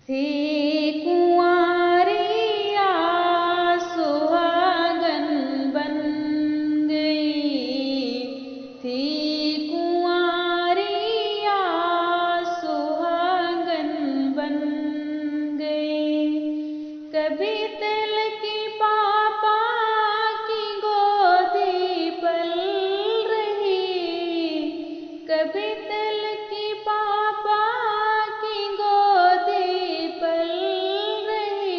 थी कुंवारिया सुहागन बन गई, थी कुंवारिया सुहागन बन गई। कभी तिल की पापा की गोदी पल रही, कभी तिल की पापा की गोदी पल रही।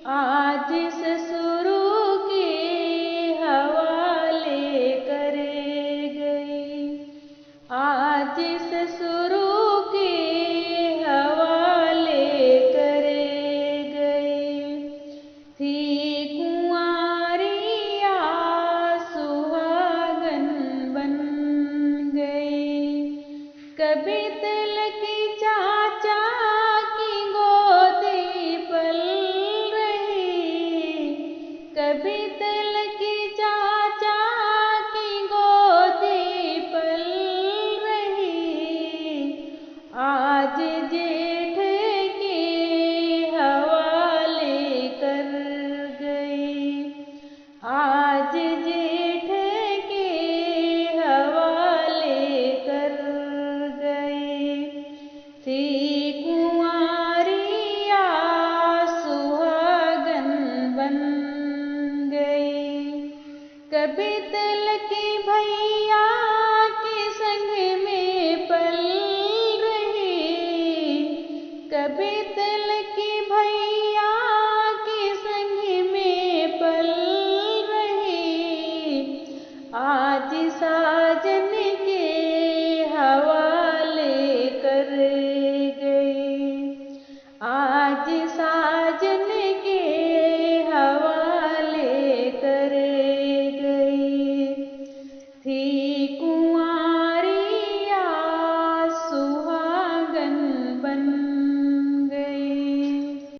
आज ससुरों के हवाले करे गई, आज ससुरों के हवाले करे गई। थी कुंवारिया सुहागन बन गई। कभी तिल की चाचा की गोदी पल रही, कभी तिल की चाचा की गोदी पल रही। आज जे